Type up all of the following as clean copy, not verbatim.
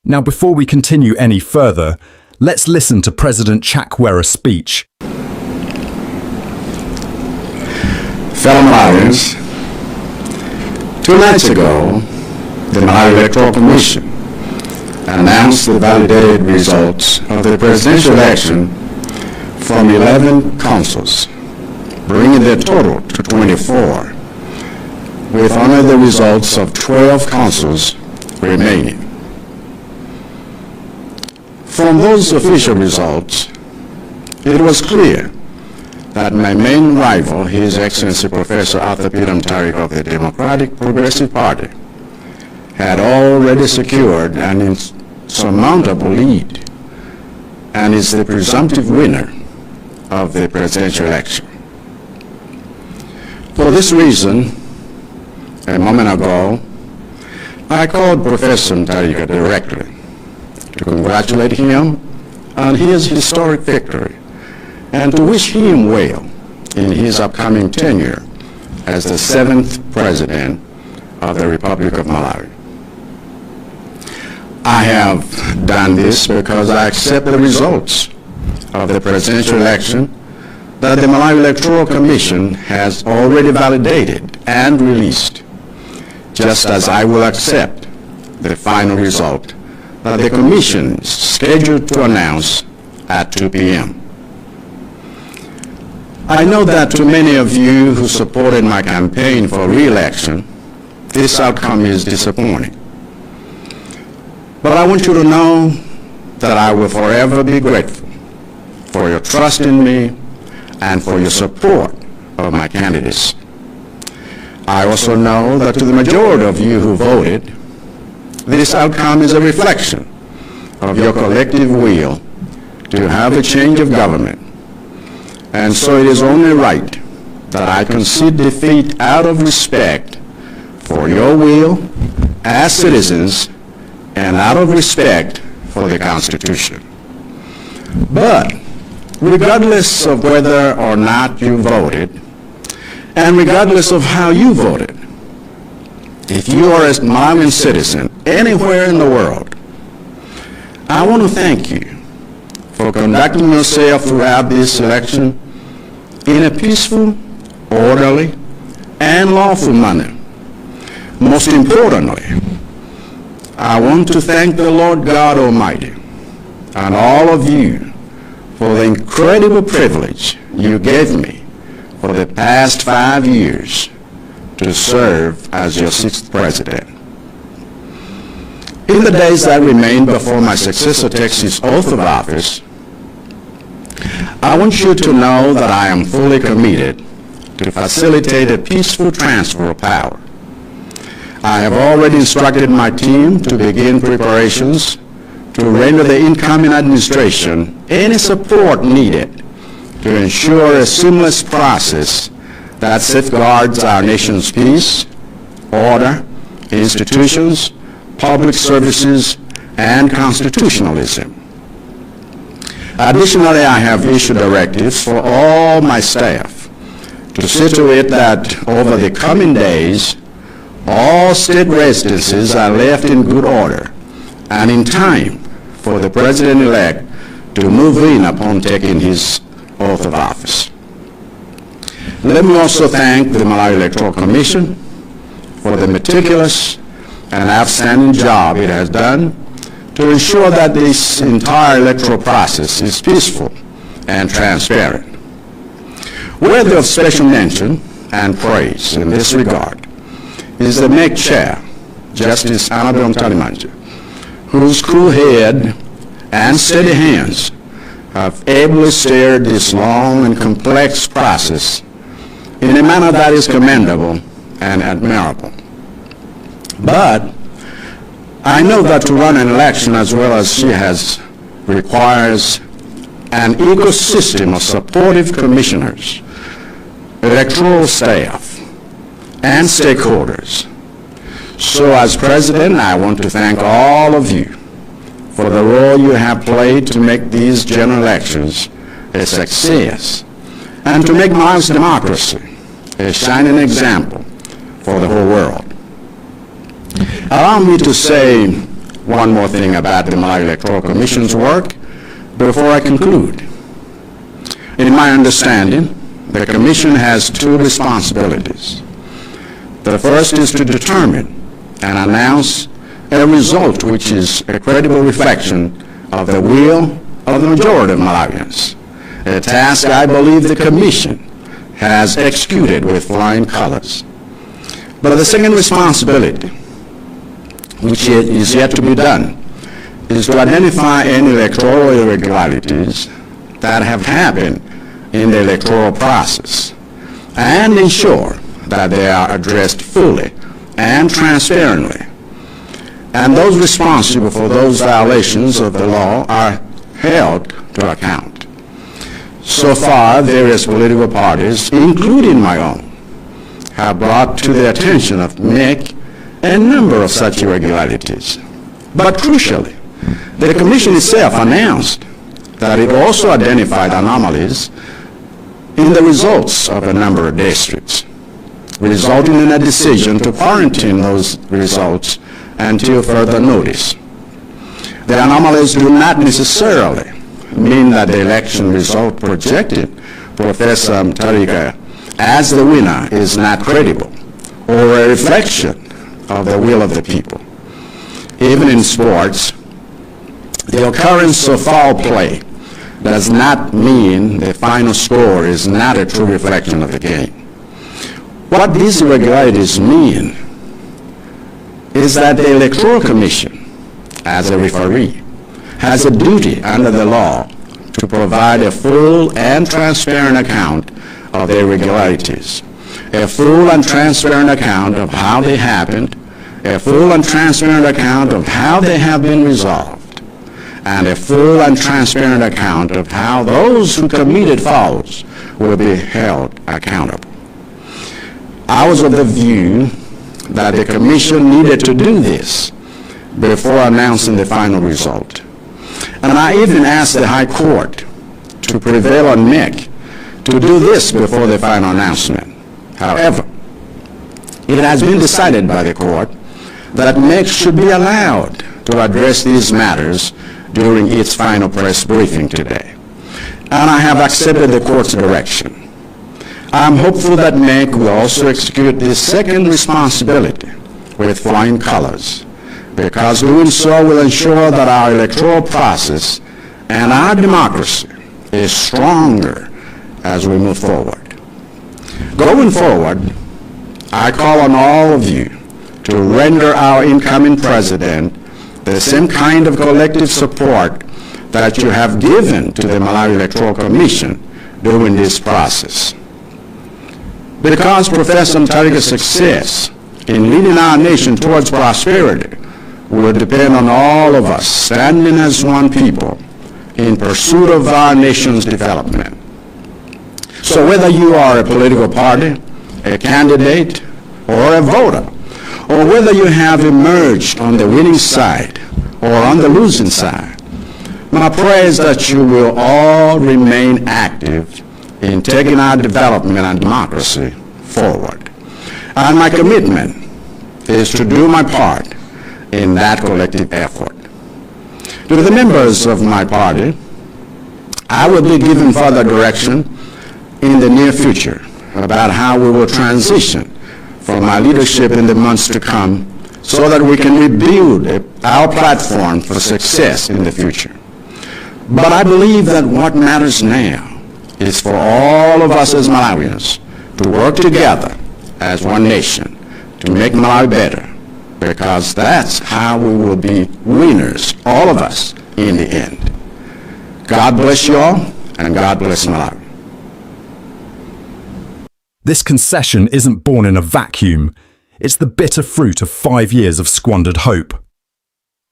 Now, before we continue any further, let's listen to President Chakwera's speech. Fellow Malawians, 2 nights ago, the Malawi Electoral Commission announced the validated results of the presidential election from 11 councils, bringing their total to 24, with only the results of 12 councils remaining. From those official results, it was clear that my main rival, His Excellency Professor Arthur Peter Mutharika of the Democratic Progressive Party, had already secured an insurmountable lead and is the presumptive winner of the presidential election. For this reason, a moment ago, I called Professor Mutharika directly to congratulate him on his historic victory and to wish him well in his upcoming tenure as the 7th President of the Republic of Malawi. I have done this because I accept the results of the presidential election that the Malawi Electoral Commission has already validated and released, just as I will accept the final result that the Commission is scheduled to announce at 2 p.m. I know that to many of you who supported my campaign for re-election, this outcome is disappointing. But I want you to know that I will forever be grateful for your trust in me and for your support of my candidates. I also know that to the majority of you who voted, this outcome is a reflection of your collective will to have a change of government. And so it is only right that I concede defeat out of respect for your will as citizens and out of respect for the Constitution. But regardless of whether or not you voted, and regardless of how you voted, if you are a Malawian citizen anywhere in the world, I want to thank you for conducting yourself throughout this election in a peaceful, orderly, and lawful manner. Most importantly, I want to thank the Lord God Almighty and all of you for the incredible privilege you gave me for the past 5 years to serve as your 6th president. In the days that remain before my successor takes his oath of office, I want you to know that I am fully committed to facilitate a peaceful transfer of power. I have already instructed my team to begin preparations to render the incoming administration any support needed to ensure a seamless process that safeguards our nation's peace, order, institutions, public services, and constitutionalism. Additionally, I have issued directives for all my staff to see to it that over the coming days, all state residences are left in good order and in time for the President-elect to move in upon taking his oath of office. Let me also thank the Malawi Electoral Commission for the meticulous and outstanding job it has done to ensure that this entire electoral process is peaceful and transparent. Worthy of special mention and praise in this regard is the MEC Chair, Justice Annabelle Mtalimanje, whose cool head and steady hands have ably steered this long and complex process in a manner that is commendable and admirable. But I know that to run an election as well as she has requires an ecosystem of supportive commissioners, electoral staff, and stakeholders. So as President, I want to thank all of you for the role you have played to make these general elections a success and to make Malawi's democracy a shining example for the whole world. Allow me to say one more thing about the Malawi Electoral Commission's work before I conclude. In my understanding, the Commission has two responsibilities. The first is to determine and announce a result which is a credible reflection of the will of the majority of Malawians, a task I believe the Commission has executed with flying colors. But the second responsibility, which is yet to be done, is to identify any electoral irregularities that have happened in the electoral process and ensure that they are addressed fully and transparently. And those responsible for those violations of the law are held to account. So far, various political parties, including my own, have brought to the attention of MEC a number of such irregularities. But crucially, the Commission itself announced that it also identified anomalies in the results of a number of districts, resulting in a decision to quarantine those results until further notice. The anomalies do not necessarily mean that the election result projected Professor Mutharika as the winner is not credible or a reflection of the will of the people. Even in sports, the occurrence of foul play does not mean the final score is not a true reflection of the game. What these irregularities mean is that the Electoral Commission, as a referee, has a duty under the law to provide a full and transparent account of the irregularities, a full and transparent account of how they happened, a full and transparent account of how they have been resolved, and a full and transparent account of how those who committed fouls will be held accountable. I was of the view that the Commission needed to do this before announcing the final result. And I even asked the High Court to prevail on MEC to do this before the final announcement. However, it has been decided by the Court that MEC should be allowed to address these matters during its final press briefing today. And I have accepted the Court's direction. I am hopeful that MEC will also execute this second responsibility with flying colors, because doing so will ensure that our electoral process and our democracy is stronger as we move forward. Going forward, I call on all of you to render our incoming president the same kind of collective support that you have given to the Malawi Electoral Commission during this process. Because Professor Mutharika's success in leading our nation towards prosperity will depend on all of us standing as one people in pursuit of our nation's development. So whether you are a political party, a candidate, or a voter, or whether you have emerged on the winning side or on the losing side, my prayer is that you will all remain active in taking our development and democracy forward. And my commitment is to do my part in that collective effort. To the members of my party, I will be giving further direction in the near future about how we will transition from my leadership in the months to come so that we can rebuild our platform for success in the future. But I believe that what matters now is for all of us as Malawians to work together as one nation to make Malawi better, because that's how we will be winners, all of us, in the end. God bless you all, and God bless Malawi. This concession isn't born in a vacuum. It's the bitter fruit of 5 years of squandered hope.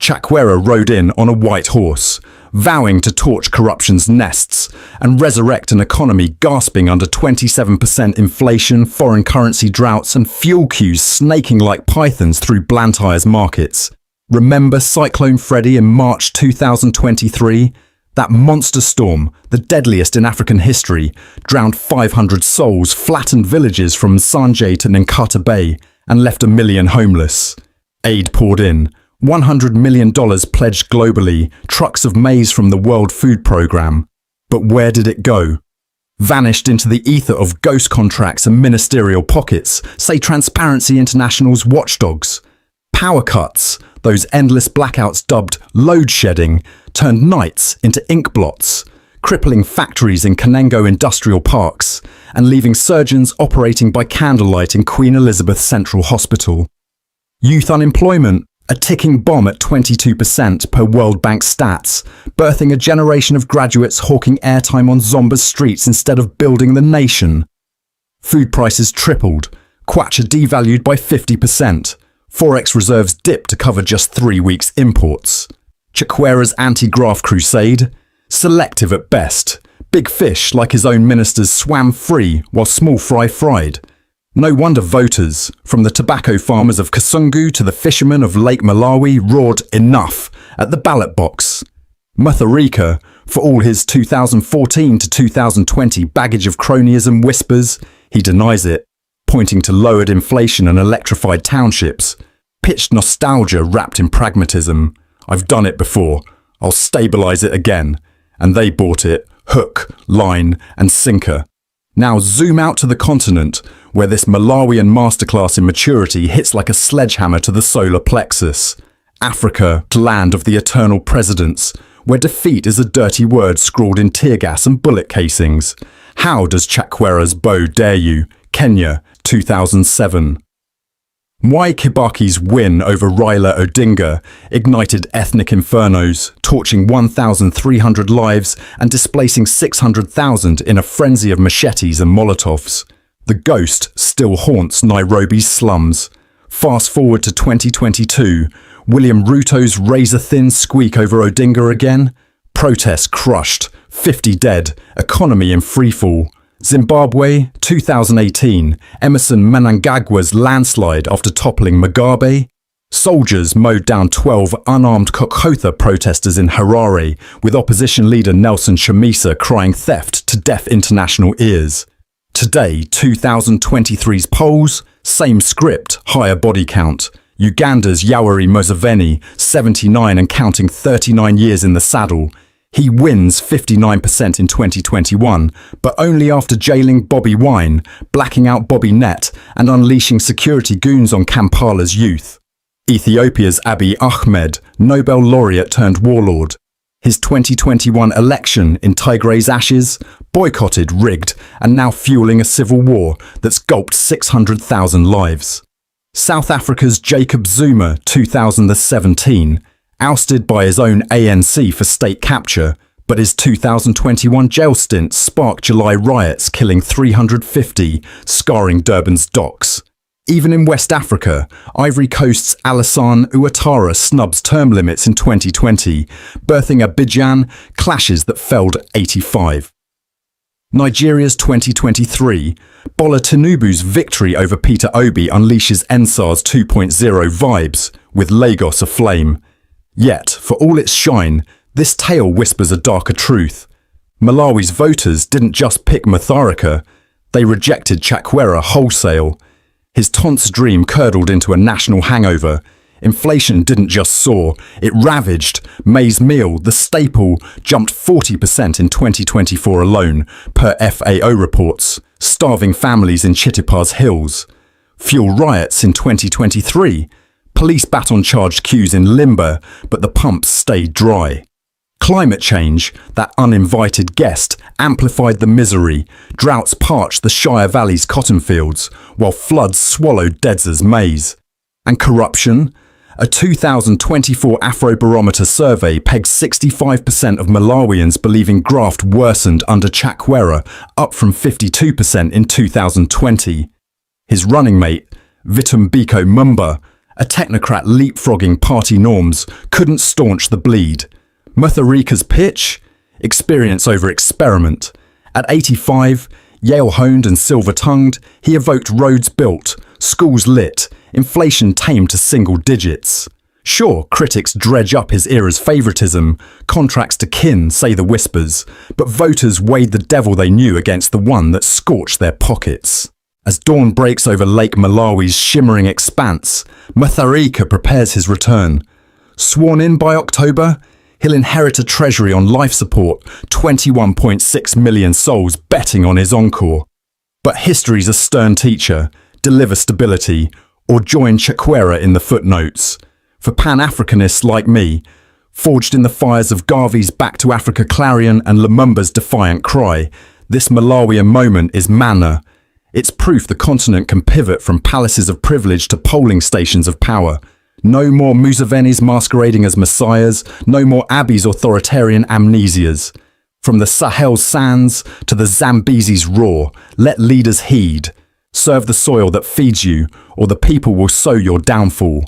Chakwera rode in on a white horse, vowing to torch corruption's nests and resurrect an economy gasping under 27% inflation, foreign currency droughts and fuel queues snaking like pythons through Blantyre's markets. Remember Cyclone Freddy in March 2023? That monster storm, the deadliest in African history, drowned 500 souls, flattened villages from Nsanje to Nkata Bay, and left 1 million homeless. Aid poured in, $100 million pledged globally, trucks of maize from the World Food Programme. But where did it go? Vanished into the ether of ghost contracts and ministerial pockets, say Transparency International's watchdogs. Power cuts, those endless blackouts dubbed load shedding, turned nights into ink blots, crippling factories in Kanengo industrial parks and leaving surgeons operating by candlelight in Queen Elizabeth Central Hospital. Youth unemployment, a ticking bomb at 22% per World Bank stats, birthing a generation of graduates hawking airtime on Zomba's streets instead of building the nation. Food prices tripled, kwacha devalued by 50%, Forex reserves dipped to cover just 3 weeks' imports. Chakwera's anti-graft crusade, selective at best. Big fish like his own ministers swam free while small fry fried. No wonder voters, from the tobacco farmers of Kasungu to the fishermen of Lake Malawi, roared enough at the ballot box. Mutharika, for all his 2014 to 2020 baggage of cronyism whispers, he denies it, pointing to lowered inflation and electrified townships. Pitched nostalgia wrapped in pragmatism. I've done it before. I'll stabilise it again. And they bought it, hook, line and sinker. Now zoom out to the continent, where this Malawian masterclass in maturity hits like a sledgehammer to the solar plexus. Africa, land of the eternal presidents, where defeat is a dirty word scrawled in tear gas and bullet casings. How does Chakwera's bow dare you? Kenya, 2007. Why Kibaki's win over Raila Odinga ignited ethnic infernos, torching 1,300 lives and displacing 600,000 in a frenzy of machetes and Molotovs. The ghost still haunts Nairobi's slums. Fast forward to 2022, William Ruto's razor-thin squeak over Odinga again? Protests crushed, 50 dead, economy in freefall. Zimbabwe, 2018, Emerson Mnangagwa's landslide after toppling Mugabe. Soldiers mowed down 12 unarmed Kokotha protesters in Harare, with opposition leader Nelson Chamisa crying theft to deaf international ears. Today, 2023's polls, same script, higher body count. Uganda's Yoweri Museveni, 79 and counting 39 years in the saddle. He wins 59% in 2021, but only after jailing Bobby Wine, blacking out Bobby Net, and unleashing security goons on Kampala's youth. Ethiopia's Abiy Ahmed, Nobel laureate turned warlord. His 2021 election in Tigray's ashes, boycotted, rigged, and now fueling a civil war that's gulped 600,000 lives. South Africa's Jacob Zuma, 2017, ousted by his own ANC for state capture, but his 2021 jail stint sparked July riots killing 350, scarring Durban's docks. Even in West Africa, Ivory Coast's Alassane Ouattara snubs term limits in 2020, birthing Abidjan clashes that felled 85. Nigeria's 2023, Bola Tinubu's victory over Peter Obi unleashes NSAR's 2.0 vibes, with Lagos aflame. Yet, for all its shine, this tale whispers a darker truth. Malawi's voters didn't just pick Mutharika, they rejected Chakwera wholesale. His tonte's dream curdled into a national hangover. Inflation didn't just soar, it ravaged. Maize meal, the staple, jumped 40% in 2024 alone, per FAO reports, starving families in Chitipa's hills. Fuel riots in 2023. Police baton-charged queues in Limba, but the pumps stayed dry. Climate change, that uninvited guest, amplified the misery. Droughts parched the Shire Valley's cotton fields, while floods swallowed Dedza's maize. And corruption? A 2024 Afrobarometer survey pegged 65% of Malawians believing graft worsened under Chakwera, up from 52% in 2020. His running mate, Vitumbiko Mumba, a technocrat leapfrogging party norms, couldn't staunch the bleed. Mutharika's pitch? Experience over experiment. At 85, Yale-honed and silver-tongued, he evoked roads built, schools lit, inflation tamed to single digits. Sure, critics dredge up his era's favouritism, contracts to kin, say the whispers, but voters weighed the devil they knew against the one that scorched their pockets. As dawn breaks over Lake Malawi's shimmering expanse, Mutharika prepares his return. Sworn in by October, he'll inherit a treasury on life support, 21.6 million souls betting on his encore. But history's a stern teacher. Deliver stability, or join Chakwera in the footnotes. For Pan-Africanists like me, forged in the fires of Garvey's Back to Africa clarion and Lumumba's defiant cry, this Malawian moment is manna. It's proof the continent can pivot from palaces of privilege to polling stations of power. No more Musevenis masquerading as messiahs, no more Abiy's authoritarian amnesias. From the Sahel's sands to the Zambezi's roar, let leaders heed. Serve the soil that feeds you, or the people will sow your downfall.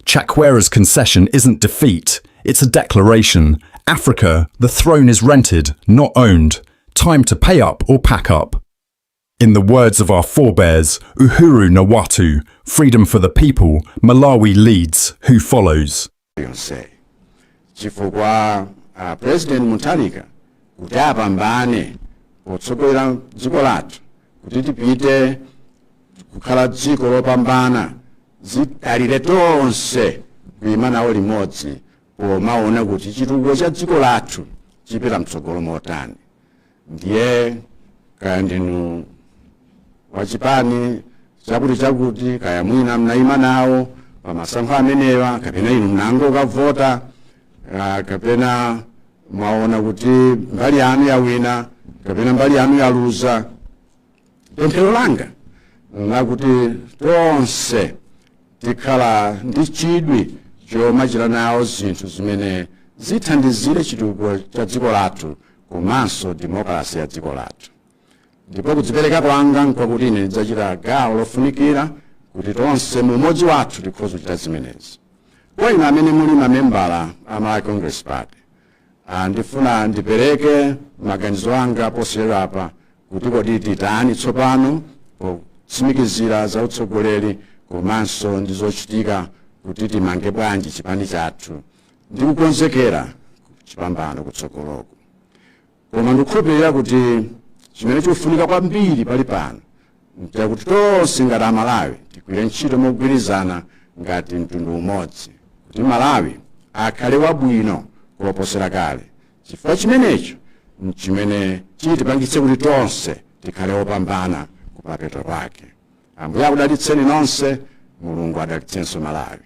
Chakwera's concession isn't defeat, it's a declaration. Africa, the throne is rented, not owned. Time to pay up or pack up. In the words of our forebears, Uhuru Nawatu, freedom for the people, Malawi leads, who follows? Chifukwa President Mutharika kuti apambane potsogolera dziko lathu kuti tipite kukhala dziko lopambana zidalire tonse kuyima nawo limodzi pomaona kuti chitukuko cha dziko lathu chipita mtsogolo motani. Ndiye kaya ndinu wachipani chakuti kaya mwina mnayima nawo pamasankho amenewa kapena inu mnango kavota kapena mwaona kuti mbali yanu yawina kapena mbali yanu yaluza, pemphero langa lakuti tonse tikhala ndi chidwi chomachita nawo zinthu zimene zithandizire chitukuko cha dziko lathu komanso demokrasi ya dziko lathu. Ndipo kudzipereka kwanga nkwakuti ine ndidzachita gawo lofunikira kuti tonse mumodzi wathu tikhoza kuchita zimenezi. Kwa inu amene muli mamembala a Malawi Congress Party, ndifuna ndipereke maganizo anga posera apa kuti kodi titani tsopano potsimikizira za utsogoleri komanso ndi zochitika kuti timange bwanji chipani chathu ndi kukonzekera chipambano kutsogoloko. Koma ndikukhulupirira kuti chimene chikufunika kwambiri pali pano nchakuti tonse ngati Amalawi tigwire ntchito mogwirizana ngati mtundu umodzi kuti Malawi akhale wabwino kuposera kale. Chifukwa chimenecho nchimene chitipangitse kuti tonse tikhale opambana kumapeto kwake. Ambuye akudalitseni nonse, Mulungu adalitsenso Malawi.